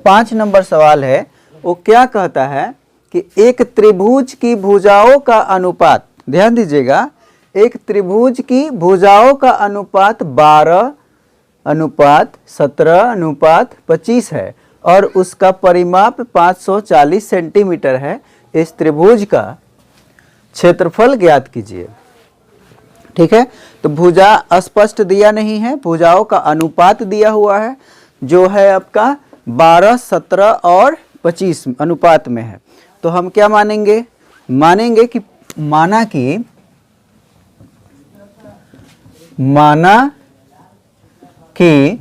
5 number सवाल है, वो क्या कहता है कि एक त्रिभुज की भुजाओं का अनुपात, ध्यान दीजिएगा, एक त्रिभुज की भुजाओं का अनुपात 12:17:25 है और उसका परिमाप 540 सेंटीमीटर है। इस त्रिभुज का क्षेत्रफल ज्ञात कीजिए। ठीक है, तो भुजा स्पष्ट दिया नहीं है, भुजाओं का अनुपात दिया हुआ है जो है आपका 12, 17 और 25 अनुपात में है। तो हम क्या मानेंगे, मानेंगे कि माना कि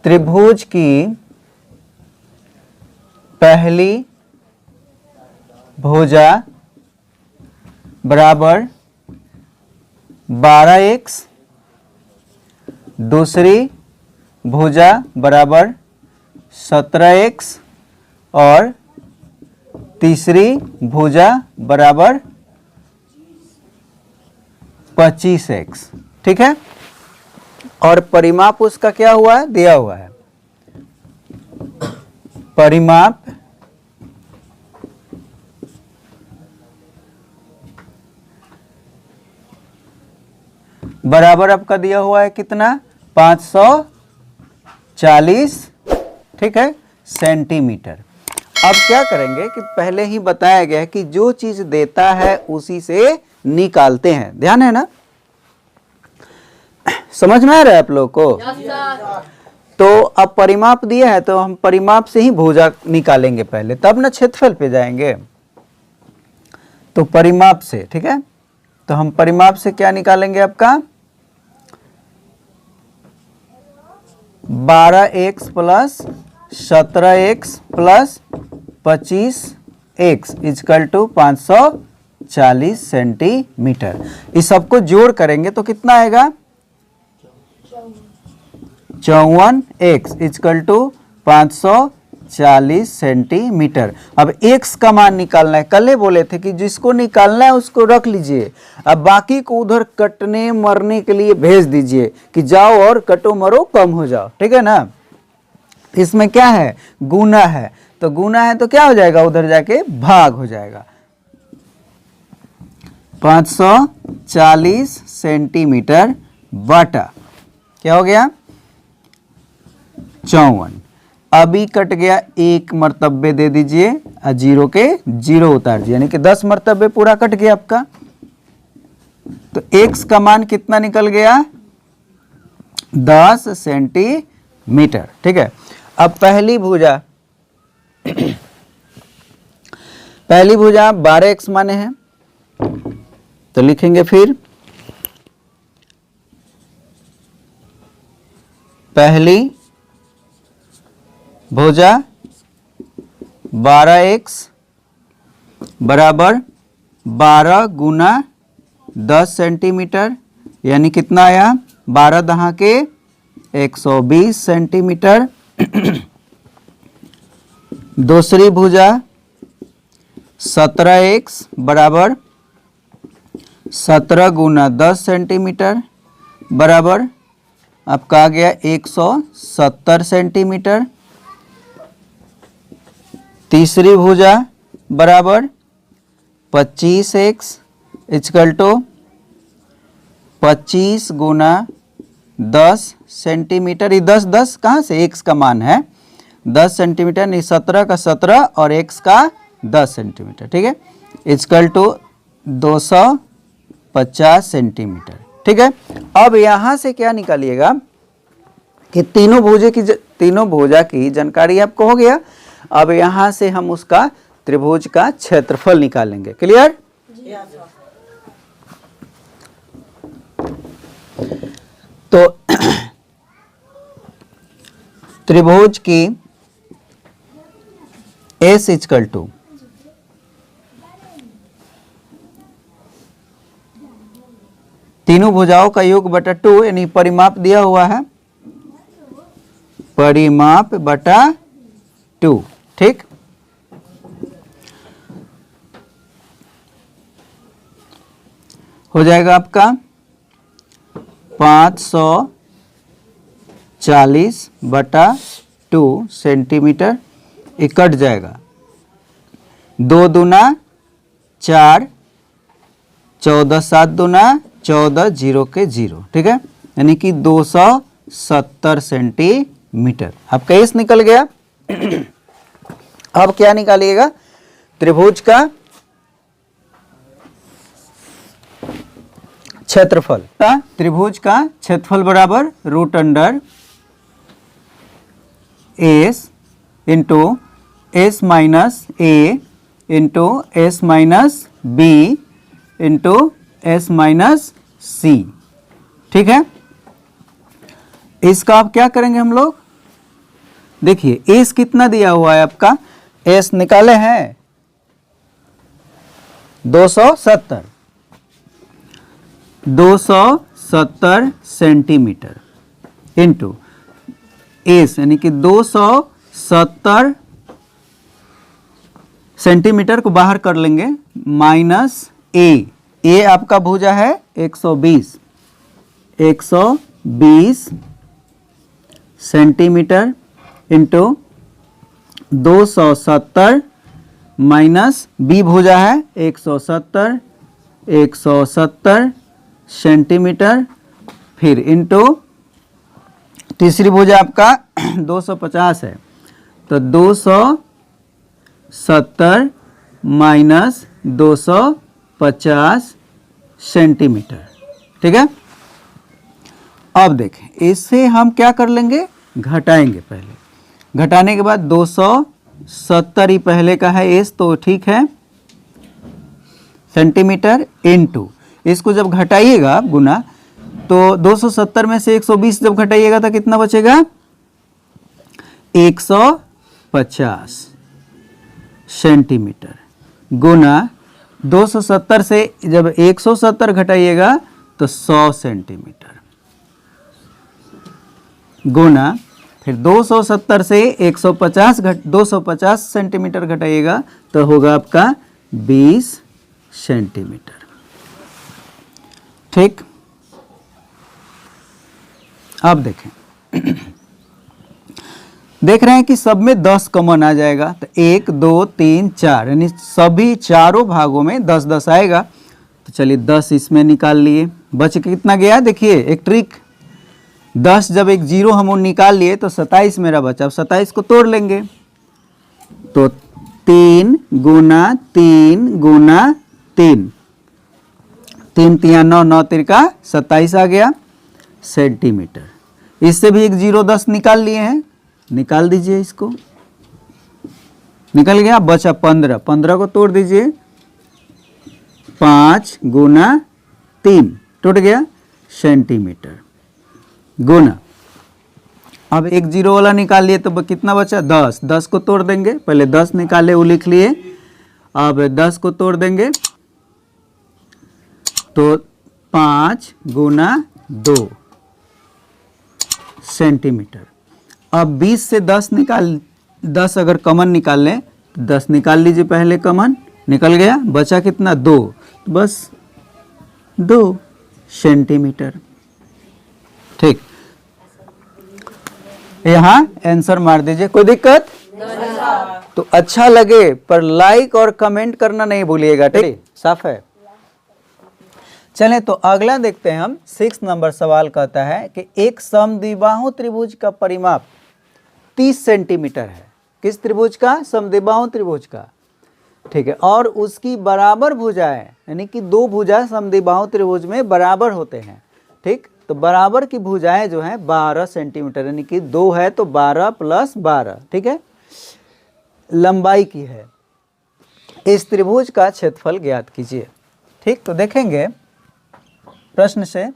त्रिभुज की पहली भुजा बराबर 12x, दूसरी भुजा बराबर 17x और तीसरी भुजा बराबर 25x। ठीक है, और परिमाप उसका क्या हुआ है, दिया हुआ है। परिमाप बराबर आपका दिया हुआ है कितना, 540, ठीक है, सेंटीमीटर। अब क्या करेंगे कि पहले ही बताया गया है कि जो चीज देता है उसी से निकालते हैं, ध्यान है ना, समझ में आ रहा है आप लोग को? तो अब परिमाप दिया है तो हम परिमाप से ही भुजा निकालेंगे पहले, तब ना क्षेत्रफल पे जाएंगे। तो परिमाप से, ठीक है, तो हम परिमाप से क्या निकालेंगे आपका 12x plus 17x plus 25x is equal to 540 centimetre. इस सबको जोड़ करेंगे तो कितना आएगा 54x इजकल टू 540 सेंटीमीटर। अब x का मान निकालना है, कल बोले थे कि जिसको निकालना है उसको रख लीजिए, अब बाकी को उधर कटने मरने के लिए भेज दीजिए कि जाओ और कटो मरो कम हो जाओ, ठीक है ना। इसमें क्या है, गुना है, तो गुना है तो क्या हो जाएगा, उधर जाके भाग हो जाएगा। 540 सेंटीमीटर बटा क्या हो गया 54। अभी कट गया, एक मर्तबे दे दीजिए और जीरो के जीरो उतार दीजिए, यानी कि 10 मर्तबे पूरा कट गया आपका। तो x का मान कितना निकल गया 10 सेंटीमीटर। ठीक है, अब पहली भुजा 12x माने हैं, तो लिखेंगे फिर पहली भुजा 12x बराबर 12 गुना 10 सेंटीमीटर, यानी कितना आया 12 दहा के 120 सेंटीमीटर। दूसरी भुजा 17x बराबर 17 गुना 10 सेंटीमीटर बराबर आपका आ गया 170 सेंटीमीटर। तीसरी भुजा बराबर 25x equal to 25 Guna 10 centimetre. ये 10 कहाँ से, x का मान है 10 सेंटीमीटर, नहीं 17 का 17 और x का 10 सेंटीमीटर, ठीक है, इक्वल टू 250 सेंटीमीटर। ठीक है, अब यहाँ से क्या निकालिएगा कि तीनों भुजा की जानकारी आपको हो गया। अब यहाँ से हम उसका त्रिभुज का क्षेत्रफल निकालेंगे। क्लियर? तो त्रिभुज की S इक्वल टू तीनों भुजाओं का योग बटा 2, यानी परिमाप दिया हुआ है, परिमाप बटा 2। ठीक, हो जाएगा आपका 540 बटा 2 सेंटीमीटर, ये कट जाएगा, 2 दूना 4, 14 7 दूना 14, 0 के 0, ठीक है, यानी कि 270 सेंटीमीटर। आपका एस निकल गया। अब क्या निकालिएगा, त्रिभुज का क्षेत्रफल। त्रिभुज का क्षेत्रफल बराबर root under s into s minus a into s minus b into s minus c, ठीक है। इसका अब क्या करेंगे हम लोग, देखिए एस कितना दिया हुआ है आपका, एस निकाले हैं 270 सेंटीमीटर इंटू एस, यानी कि 270 सेंटीमीटर को बाहर कर लेंगे, माइनस ए आपका भुजा है 120 सेंटीमीटर इंटू 270 माइनस बी भुजा है 170 सेंटीमीटर, फिर इंटू तीसरी भुजा आपका 250 है, तो 270 माइनस 250 सेंटीमीटर, ठीक है। अब देखें इससे हम क्या कर लेंगे, घटाएंगे, पहले घटाने के बाद 270 ही पहले का है एस, तो ठीक है, सेंटीमीटर इंटू, इसको जब घटाइएगा गुना, तो 270 में से 120 जब घटाइएगा तो कितना बचेगा, 150 सेंटीमीटर, गुना 270 से जब 170 घटाइएगा तो 100 सेंटीमीटर, गुना फिर 270 से 250 सेंटीमीटर घटाइएगा तो होगा आपका 20 सेंटीमीटर, ठीक। अब देखें देख रहे हैं कि सब में 10 कॉमन आ जाएगा, तो 1 2 3 4 यानी सभी चारों भागों में 10 10 आएगा, तो चलिए 10 इसमें निकाल लिए, बच के कितना गया, देखिए एक ट्रिक, 10 जब एक जीरो हम निकाल लिए तो 27 मेरा बचा, अब 27 को तोड़ लेंगे, तो 3 गुना 3 गुना 3, 3 3 9 9 3 27 आ गया सेंटीमीटर। इससे भी एक 0 10 निकाल लिए हैं, निकाल दीजिए, इसको निकल गया, बचा 15, 15 को तोड़ दीजिए, 5 गुना 3 टूट गया सेंटीमीटर, गुना अब एक 0 वाला निकाल लिए तो कितना बचा, 10, 10 को तोड़ देंगे, पहले 10 निकाले वो लिख लिए, अब 10 को तोड़ देंगे तो 5 गुना 2 सेंटीमीटर। अब 20 से 10 अगर कॉमन निकाल लें, 10 निकाल लीजिए, पहले कॉमन निकल गया, बचा कितना 2, तो बस 2 सेंटीमीटर, ठीक। यहाँ आंसर मार दीजिए, कोई दिक्कत तो अच्छा लगे पर लाइक और कमेंट करना नहीं भूलिएगा, ठीक, साफ है। चलें तो अगला देखते हैं हम, 6 नंबर सवाल कहता है कि एक समद्विबाहु त्रिभुज का परिमाप 30 सेंटीमीटर है। किस त्रिभुज का, समद्विबाहु त्रिभुज का, ठीक है, और उसकी बराबर भुजाएं, यानी कि 2 भुजा समद्विबाहु त्रिभुज में बराबर होते हैं, ठीक, तो बराबर की भुजाएं जो हैं 12 सेंटीमीटर, यानी कि 2 है तो 12 + 12, ठीक है, लंबाई की है। इस त्रिभुज का क्षेत्रफल ज्ञात कीजिए, ठीक। तो देखेंगे प्रश्न से,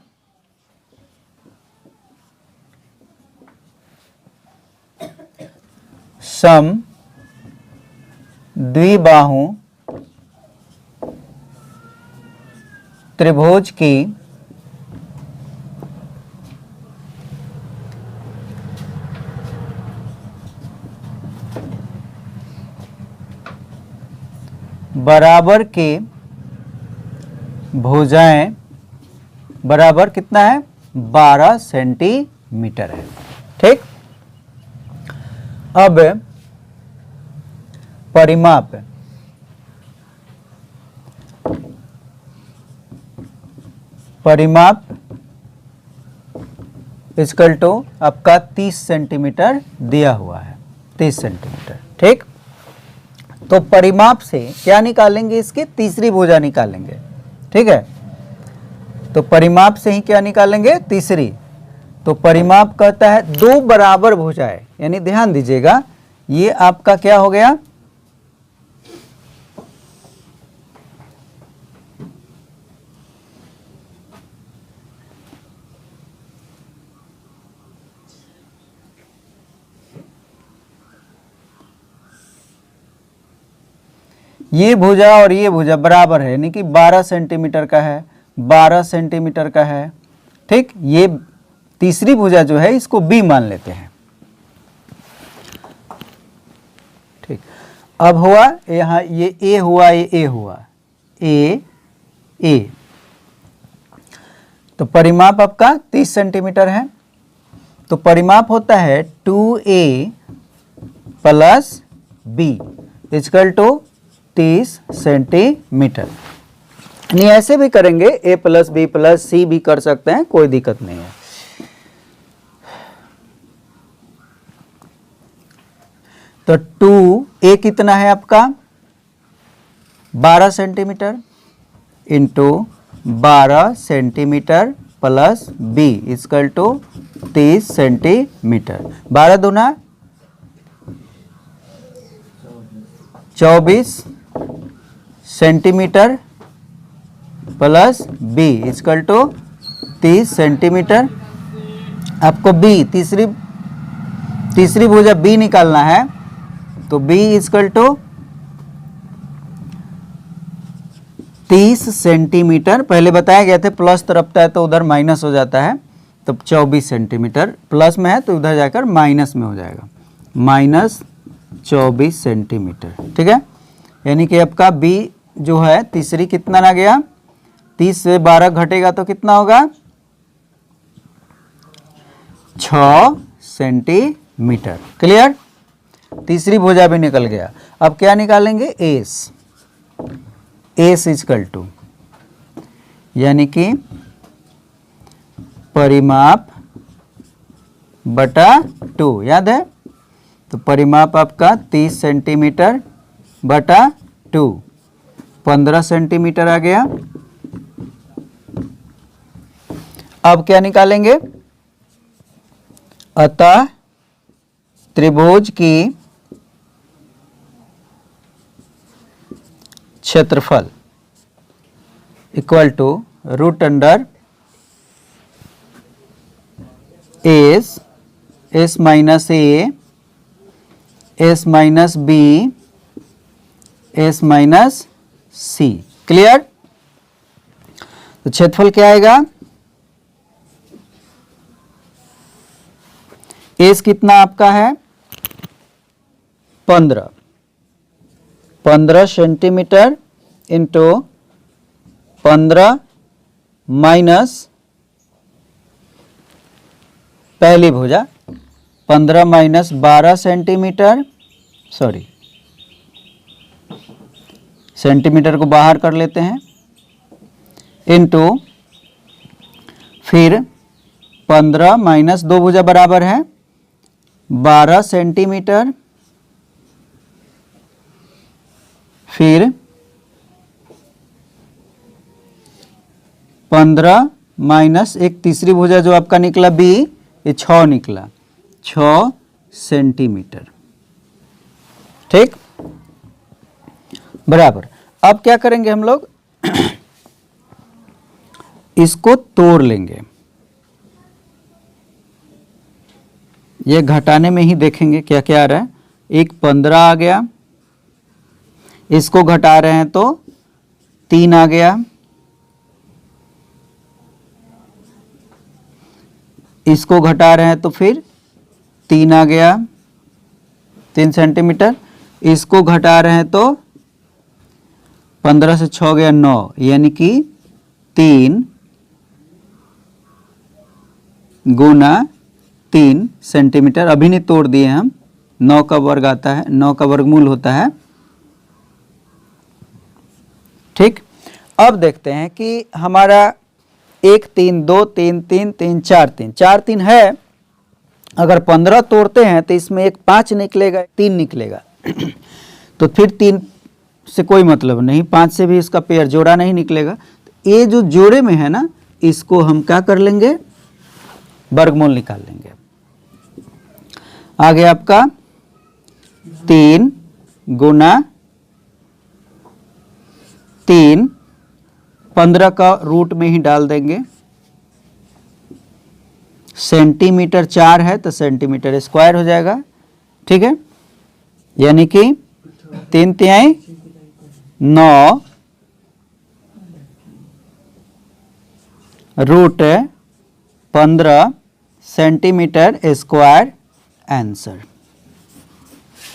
सम द्विबाहु त्रिभुज की बराबर की भुजाएं बराबर कितना है, 12 सेंटीमीटर है, ठीक। अब परिमाप इक्वल टू आपका 30 सेंटीमीटर दिया हुआ है, 30 सेंटीमीटर। ठीक, तो परिमाप से क्या निकालेंगे, इसकी तीसरी भुजा निकालेंगे। ठीक है, तो परिमाप से ही क्या निकालेंगे, तीसरी। तो परिमाप कहता है दो बराबर भुजाएं, यानी ध्यान दीजिएगा ये आपका क्या हो गया, ये भुजा और ये भुजा बराबर है, यानी कि 12 सेंटीमीटर का है, 12 सेंटीमीटर का है। ठीक, ये तीसरी भुजा जो है इसको बी मान लेते हैं। ठीक, अब हुआ यहाँ ये ए हुआ, ये ए हुआ, ए। तो परिमाप आपका 30 सेंटीमीटर है, तो परिमाप होता है 2a plus b equal to 30 centimetre. नहीं ऐसे भी करेंगे, a plus b plus c भी कर सकते हैं, कोई दिक्कत नहीं है। तो 2a कितना है आपका 12 centimetre into 12 centimetre plus b equal to 30 centimetre. 12 दूना 24 centimetre plus b equal to 30 centimetre. आपको बी तीसरी भुजा बी निकालना है, तो b इक्वल टू 30 सेंटीमीटर। पहले बताया गया था प्लस तरफता है तो उधर माइनस हो जाता है, तो 24 सेंटीमीटर, प्लस में है तो उधर जाकर माइनस में हो जाएगा, माइनस 24 सेंटीमीटर। ठीक है, यानी कि आपका b जो है तीसरी कितना आ गया, 30 से 12 घटेगा तो कितना होगा 6 सेंटीमीटर। क्लियर, तीसरी भुजा भी निकल गया। अब क्या निकालेंगे, एस इक्वल टू, यानी कि परिमाप बटा 2, याद है। तो परिमाप आपका 30 सेंटीमीटर बटा 2, 15 सेंटीमीटर आ गया। अब क्या निकालेंगे, अतः त्रिभुज की क्षेत्रफल equal to root under s minus a, s minus b, s minus c. Clear, तो क्षेत्रफल क्या आएगा, एस कितना आपका है 15 सेंटीमीटर इंटू 15 माइनस पहली भुजा 15 माइनस 12 सेंटीमीटर, सॉरी सेंटीमीटर को बाहर कर लेते हैं, इंटू फिर 15 माइनस 2 भुजा बराबर है 12 सेंटीमीटर, फिर 15 माइनस एक तीसरी भुजा जो आपका निकला बी, ये 6 निकला, 6 सेंटीमीटर। ठीक, बराबर। अब क्या करेंगे हम लोग इसको तोड़ लेंगे, ये घटाने में ही देखेंगे क्या क्या आ रहा है। एक 15 आ गया, इसको घटा रहे हैं तो 3 आ गया, इसको घटा रहे हैं तो फिर 3 आ गया 3 सेंटीमीटर, इसको घटा रहे हैं तो 15 से 6 गया 9, यानी कि 3 गुना 3 सेंटीमीटर। अभी नहीं तोड़ दिए हम, 9 का वर्ग आता है, 9 का वर्गमूल होता है। ठीक, अब देखते हैं कि हमारा 1 3 2 3 3 3 4 3 4 3 है। अगर 15 तोड़ते हैं तो इसमें एक 5 निकलेगा, 3 निकलेगा तो फिर 3 से कोई मतलब नहीं, 5 से भी इसका पेयर जोड़ा नहीं निकलेगा। तो ये जो जोड़े में है ना, इसको हम क्या कर लेंगे, वर्गमूल निकाल लेंगे। आगे आपका 3 गुना 3, 15 का रूट में ही डाल देंगे। सेंटीमीटर 4 है तो सेंटीमीटर स्क्वायर हो जाएगा। ठीक है, यानी कि 3 तिहाई 9 रूट 15 सेंटीमीटर स्क्वायर आंसर।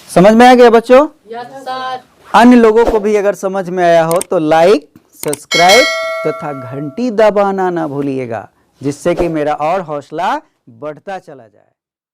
समझ में आ गया बच्चों? Yes sir. अन्य लोगों को भी अगर समझ में आया हो तो लाइक, सब्सक्राइब तथा घंटी दबाना ना भूलिएगा, जिससे कि मेरा और हौसला बढ़ता चला जाए।